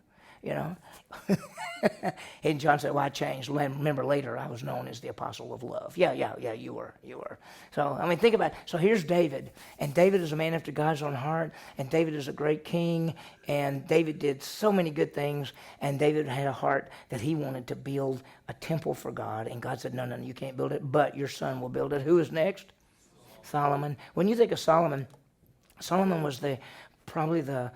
And John said, well, I changed. Remember, later I was known as the apostle of love. Yeah, you were. So, I mean, think about it. So here's David, and David is a man after God's own heart, and David is a great king, and David did so many good things, and David had a heart that he wanted to build a temple for God, and God said, no, you can't build it, but your son will build it. Who is next? Solomon. When you think of Solomon was probably the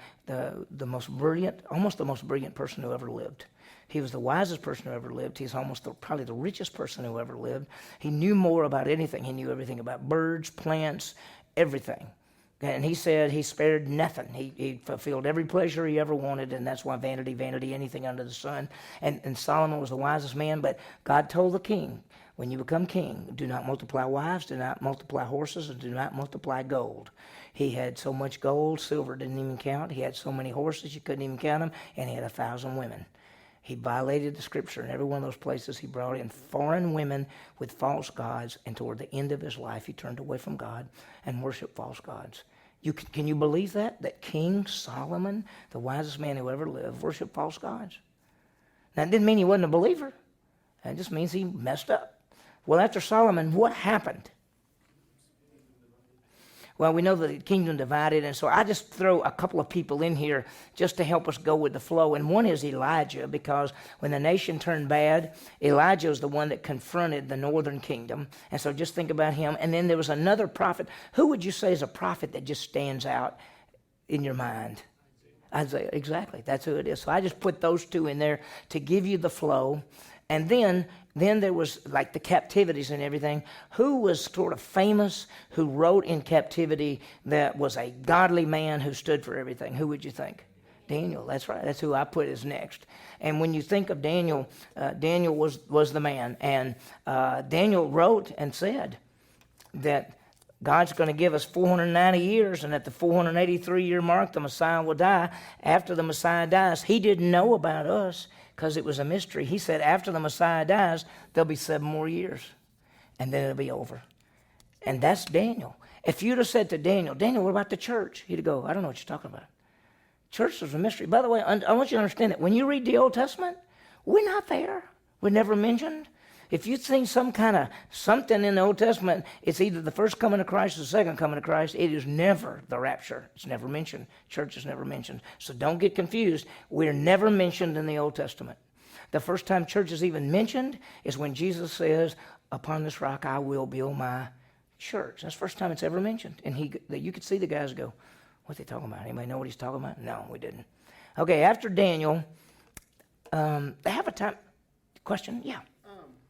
most brilliant, almost the most brilliant person who ever lived. He was the wisest person who ever lived. He's almost probably the richest person who ever lived. He knew more about anything. He knew everything about birds, plants, everything. And he said he spared nothing. He fulfilled every pleasure he ever wanted, and that's why vanity, anything under the sun. And Solomon was the wisest man, but God told the king, when you become king, do not multiply wives, do not multiply horses, and do not multiply gold. He had so much gold, silver didn't even count. He had so many horses, you couldn't even count them, and he had 1,000 women. He violated the scripture. In every one of those places, he brought in foreign women with false gods, and toward the end of his life, he turned away from God and worshiped false gods. Can you believe that? That King Solomon, the wisest man who ever lived, worshiped false gods? Now, it didn't mean he wasn't a believer. It just means he messed up. Well, after Solomon, what happened? Well, we know that the kingdom divided, and so I just throw a couple of people in here just to help us go with the flow. And one is Elijah, because when the nation turned bad, Elijah was the one that confronted the northern kingdom. And so just think about him. And then there was another prophet. Who would you say is a prophet that just stands out in your mind? Isaiah, exactly. That's who it is. So I just put those two in there to give you the flow. And then there was like the captivities and everything. Who was sort of famous, who wrote in captivity, that was a godly man who stood for everything? Who would you think? Daniel. That's right. That's who I put as next. And when you think of Daniel, Daniel was the man. And Daniel wrote and said that God's going to give us 490 years, and at the 483-year mark, the Messiah will die. After the Messiah dies, he didn't know about us because it was a mystery. He said after the Messiah dies, there'll be 7 more years, and then it'll be over. And that's Daniel. If you'd have said to Daniel, Daniel, what about the church? He'd go, I don't know what you're talking about. Church is a mystery. By the way, I want you to understand that when you read the Old Testament, we're not there. We're never mentioned. If you think some kind of something in the Old Testament, it's either the first coming of Christ or the second coming of Christ. It is never the rapture. It's never mentioned. Church is never mentioned. So don't get confused. We're never mentioned in the Old Testament. The first time church is even mentioned is when Jesus says, upon this rock I will build my church. That's the first time it's ever mentioned. And you could see the guys go, what are they talking about? Anybody know what he's talking about? No, we didn't. Okay, after Daniel, they have a time. Question? Yeah.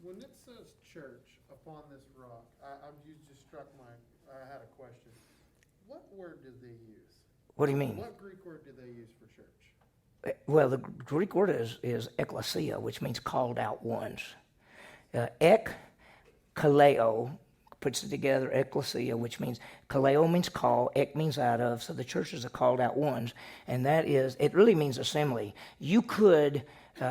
When it says church upon this rock, you just struck I had a question. What word did they use? What do you mean? What Greek word did they use for church? Well, the Greek word is ekklesia, which means called out ones. Kaleo puts it together, ekklesia, which means, kaleo means call, ek means out of, so the churches are called out ones, and that is, it really means assembly. You could,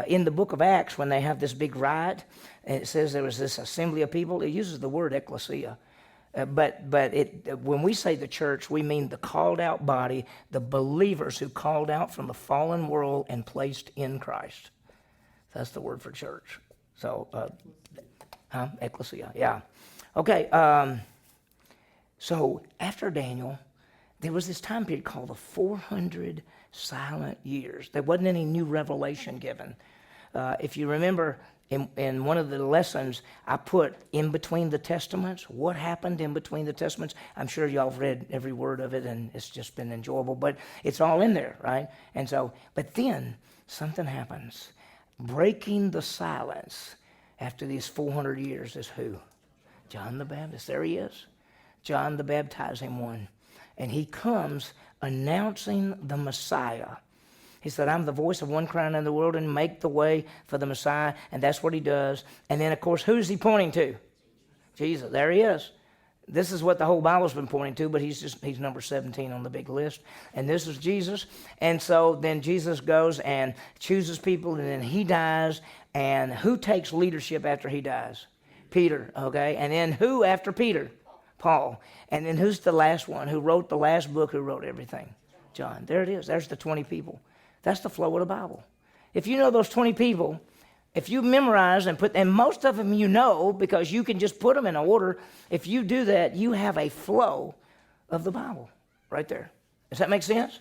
in the book of Acts, when they have this big riot, and it says there was this assembly of people, it uses the word ekklesia. But when we say the church, we mean the called out body, the believers who called out from the fallen world and placed in Christ. That's the word for church. So, ecclesia, yeah. Okay, so after Daniel, there was this time period called the 400 silent years. There wasn't any new revelation given. If you remember, in one of the lessons, I put in between the testaments, what happened in between the testaments. I'm sure y'all have read every word of it, and it's just been enjoyable, but it's all in there, right? And so, but then something happens. Breaking the silence after these 400 years is who? John the Baptist. There he is. John the baptizing one. And he comes announcing the Messiah. He said, I'm the voice of one crying in the world and make the way for the Messiah. And that's what he does. And then, of course, who's he pointing to? Jesus. There he is. This is what the whole Bible's been pointing to, but he's number 17 on the big list. And this is Jesus. And so then Jesus goes and chooses people, and then he dies. And who takes leadership after he dies? Peter, okay? And then who after Peter? Paul. And then who's the last one? Who wrote the last book? Who wrote everything? John. There it is. There's the 20 people. That's the flow of the Bible. If you know those 20 people, if you memorize and most of them you know because you can just put them in order. If you do that, you have a flow of the Bible right there. Does that make sense?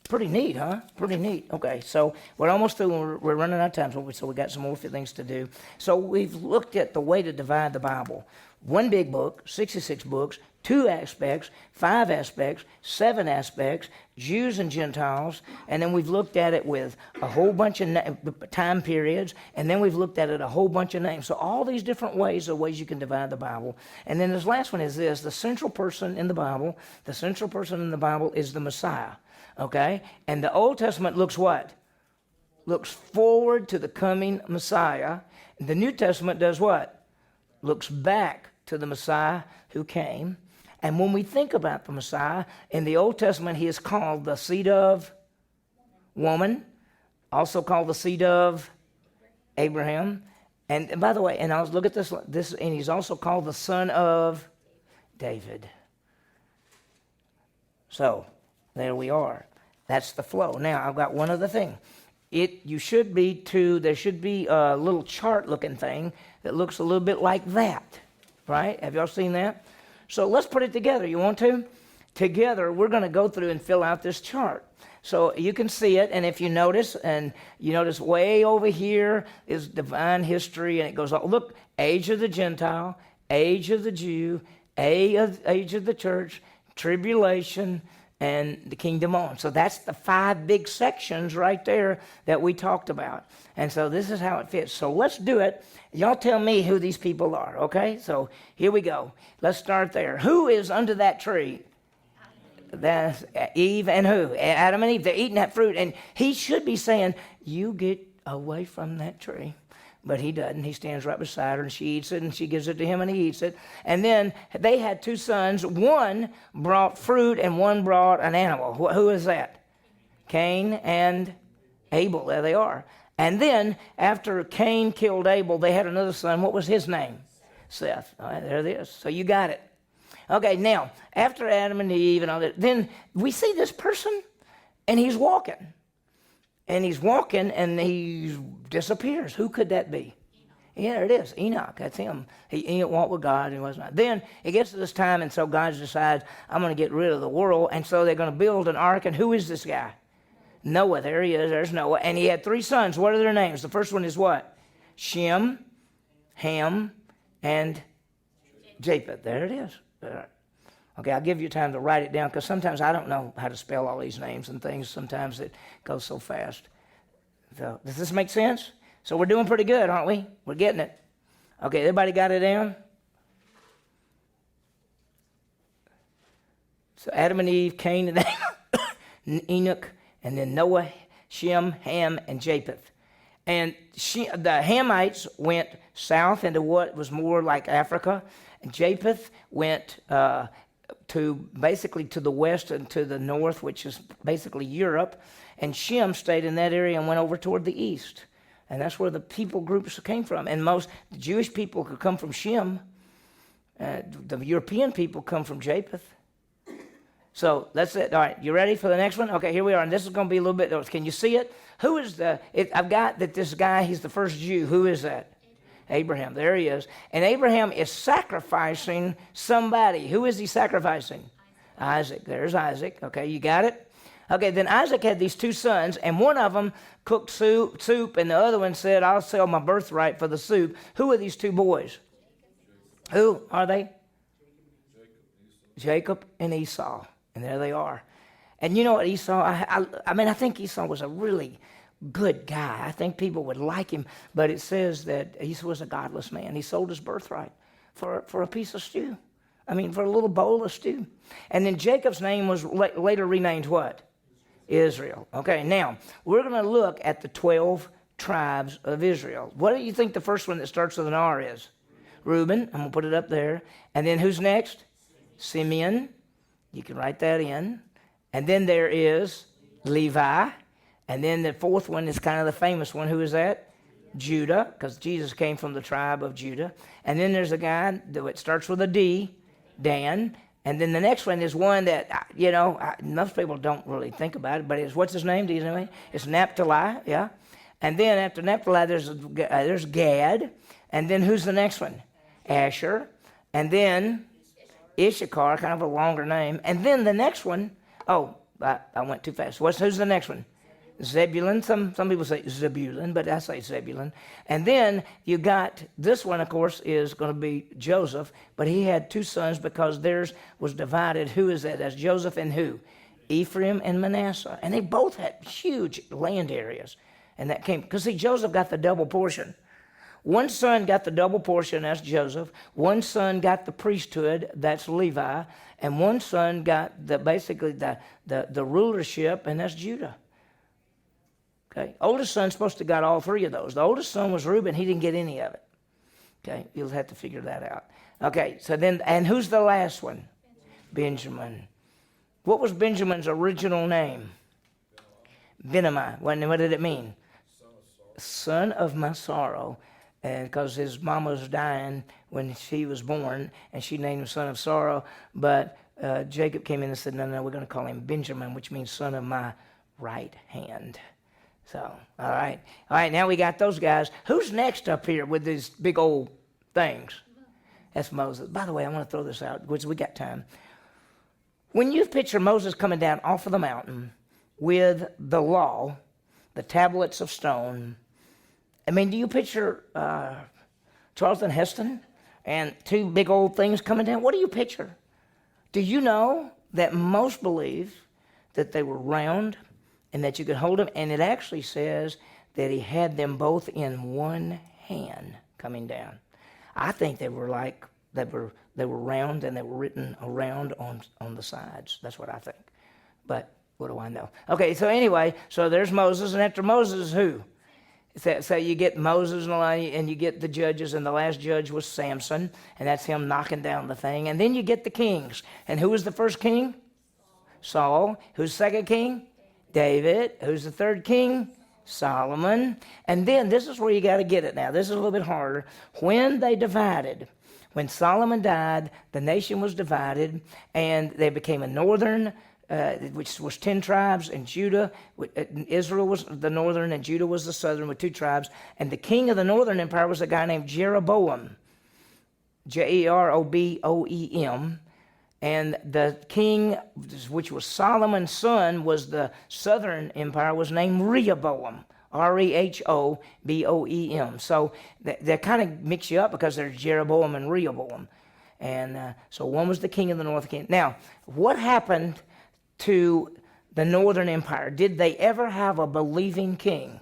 Pretty neat, huh? Pretty neat. Okay, so we're almost through. We're running out of time, so we got some more things to do. So we've looked at the way to divide the Bible. One big book, 66 books, 2 aspects, 5 aspects, 7 aspects, Jews and Gentiles, and then we've looked at it with a whole bunch of time periods, and then we've looked at it a whole bunch of names. So all these different ways are ways you can divide the Bible. And then this last one is this: the central person in the Bible. The central person in the Bible is the Messiah. Okay? And the Old Testament looks what? Looks forward to the coming Messiah. The New Testament does what? Looks back to the Messiah who came. And when we think about the Messiah, in the Old Testament, he is called the seed of woman, also called the seed of Abraham. And by the way, and I'll look at this, and he's also called the son of David. So, there we are. That's the flow. Now, I've got one other thing. There should be a little chart-looking thing that looks a little bit like that, right? Have y'all seen that? So let's put it together. You want to? Together, we're going to go through and fill out this chart. So you can see it, and if you notice, way over here is divine history, and it goes, look, age of the Gentile, age of the Jew, age of the church, tribulation, and the kingdom on. So that's the 5 big sections right there that we talked about. And so this is how it fits. So let's do it. Y'all tell me who these people are, okay? So here we go. Let's start there. Who is under that tree? That's Eve and who? Adam and Eve. They're eating that fruit. And he should be saying, you get away from that tree. But he doesn't. He stands right beside her, and she eats it, and she gives it to him, and he eats it. And then they had 2 sons. One brought fruit, and one brought an animal. Who is that? Cain and Abel. There they are. And then after Cain killed Abel, they had another son. What was his name? Seth. All right, there it is. So you got it. Okay, now, after Adam and Eve and all that, then we see this person, and he's walking. And he's walking, and he disappears. Who could that be? Yeah, there it is. Enoch. That's him. He walked with God, and he was not. Then it gets to this time, and so God decides, I'm going to get rid of the world. And so they're going to build an ark. And who is this guy? Noah. There he is. There's Noah. And he had 3 sons. What are their names? The first one is what? Shem, Ham, and Japheth. There it is. Okay, I'll give you time to write it down because sometimes I don't know how to spell all these names and things. Sometimes it goes so fast. So, does this make sense? So we're doing pretty good, aren't we? We're getting it. Okay, everybody got it down? So Adam and Eve, Cain and Enoch, and then Noah, Shem, Ham, and Japheth. And the Hamites went south into what was more like Africa. And Japheth went to basically to the west and to the north, which is basically Europe. And Shem stayed in that area and went over toward the east. And that's where the people groups came from. And most Jewish people could come from Shem. The European people come from Japheth. So that's it. All right, you ready for the next one? Okay, here we are. And this is going to be a little bit, can you see it? Who is I've got that this guy, he's the first Jew. Who is that? Abraham. There he is. And Abraham is sacrificing somebody. Who is he sacrificing? Isaac. There's Isaac. Okay, you got it? Okay, then Isaac had these 2 sons, and one of them cooked soup, and the other one said, I'll sell my birthright for the soup. Who are these 2 boys? Who are they? Jacob and Esau. And there they are. And you know what, Esau, I think Esau was a really good guy. I think people would like him, but it says that he was a godless man. He sold his birthright for a piece of stew. For a little bowl of stew. And then Jacob's name was later renamed what? Israel. Okay, now, we're going to look at the 12 tribes of Israel. What do you think the first one that starts with an R is? Reuben. I'm going to put it up there. And then who's next? Simeon. You can write that in. And then there is Levi. And then the 4th one is kind of the famous one. Who is that? Judah, because Jesus came from the tribe of Judah. And then there's a guy that starts with a D, Dan. And then the next one is one that, most people don't really think about it, but what's his name? Do you know? It's Naphtali, yeah. And then after Naphtali, there's Gad. And then who's the next one? Asher. And then Issachar, kind of a longer name. And then the next one, I went too fast. Who's the next one? Zebulun. Some people say Zebulun, but I say Zebulun. And then you got, this one, of course, is going to be Joseph, but he had 2 sons because theirs was divided. Who is that? That's Joseph and who? Ephraim and Manasseh. And they both had huge land areas. And that came, because see, Joseph got the double portion. One son got the double portion, that's Joseph. One son got the priesthood, that's Levi. And one son got the rulership, and that's Judah. Okay, oldest son's supposed to got all 3 of those. The oldest son was Reuben. He didn't get any of it. Okay, you'll have to figure that out. Okay, so then, and who's the last one? Benjamin. What was Benjamin's original name? Benjamin. What did it mean? Son of my sorrow. And because his mama was dying when she was born, and she named him son of sorrow. But Jacob came in and said, no, we're going to call him Benjamin, which means son of my right hand. So, all right, now we got those guys. Who's next up here with these big old things? That's Moses. By the way, I want to throw this out because we got time. When you picture Moses coming down off of the mountain with the law, the tablets of stone, do you picture Charlton Heston and 2 big old things coming down? What do you picture? Do you know that most believe that they were round and that you could hold them. And it actually says that he had them both in one hand coming down. I think they were like, they were round and they were written around on the sides. That's what I think. But what do I know? Okay, so anyway, so there's Moses, and after Moses, who? So you get Moses and you get the judges, and the last judge was Samson, and that's him knocking down the thing. And then you get the kings. And who was the first king? Saul. Who's the second king? David. Who's the third king? Solomon. And then this is where you got to get it now. This is a little bit harder. When they divided, when Solomon died, the nation was divided, and they became a northern, which was 10 tribes, and Judah, Israel was the northern, and Judah was the southern with 2 tribes. And the king of the northern empire was a guy named Jeroboam, Jeroboam. And the king, which was Solomon's son, was the southern empire, was named Rehoboam, Rehoboam. So they kind of mix you up because there's Jeroboam and Rehoboam. And so one was the king of the north king. Now, what happened to the northern empire? Did they ever have a believing king?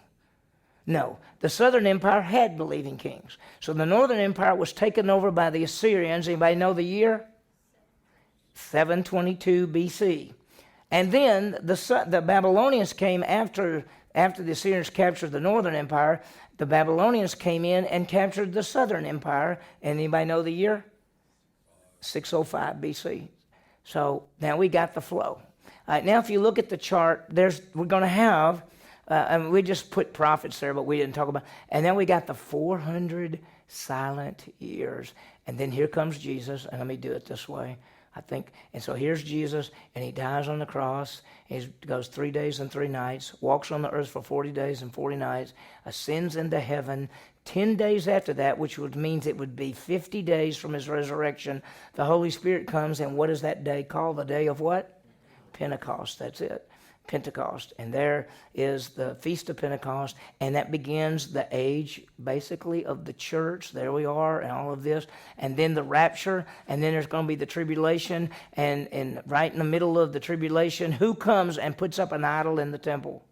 No. The southern empire had believing kings. So the northern empire was taken over by the Assyrians. Anybody know the year? 722 BC. And then the Babylonians came after the Assyrians captured the northern empire. The Babylonians came in and captured the southern empire. And anybody know the year? 605 BC. So now we got the flow. Now if you look at the chart, we're going to have, and we just put prophets there, but we didn't talk about, and then we got the 400 silent years. And then here comes Jesus, and let me do it this way. I think, and so here's Jesus, and he dies on the cross. He goes 3 days and 3 nights, walks on the earth for 40 days and 40 nights, ascends into heaven. 10 days after that, which means it would be 50 days from his resurrection, the Holy Spirit comes, and what is that day called? The day of what? Pentecost. That's it. Pentecost. And there is the Feast of Pentecost, and that begins the age, basically, of the church. There we are, and all of this. And then the rapture, and then there's going to be the tribulation, and right in the middle of the tribulation, who comes and puts up an idol in the temple?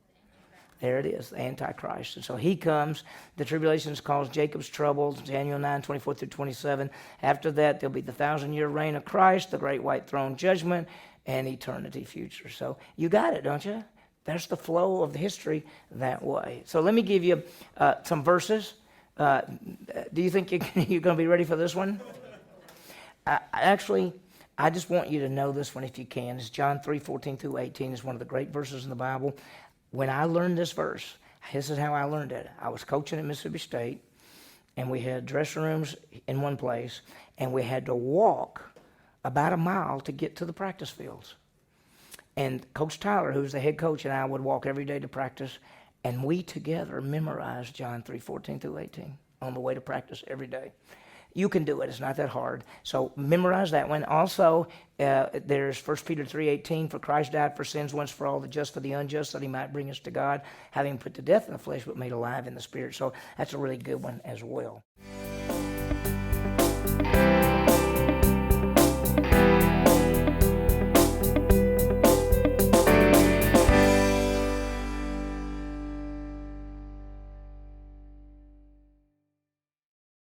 There it is, the Antichrist. And so he comes. The tribulation is called Jacob's trouble, Daniel 9, 24 through 27. After that, there'll be the 1,000-year reign of Christ, the great white throne judgment, and eternity future. So you got it, don't you? There's the flow of the history that way. So let me give you some verses. Do you think you're going to be ready for this one? Actually, I just want you to know this one if you can. It's John 3, 14 through 18. It's one of the great verses in the Bible. When I learned this verse, this is how I learned it. I was coaching at Mississippi State, and we had dressing rooms in one place, and we had to walk about a mile to get to the practice fields. And Coach Tyler, who's the head coach, and I would walk every day to practice, and we together memorized John 3, 14 through 18 on the way to practice every day. You can do it. It's not that hard. So memorize that one. Also, there's 1 Peter 3:18, for Christ died for sins once for all, the just for the unjust, that he might bring us to God, having put to death in the flesh, but made alive in the spirit. So that's a really good one as well.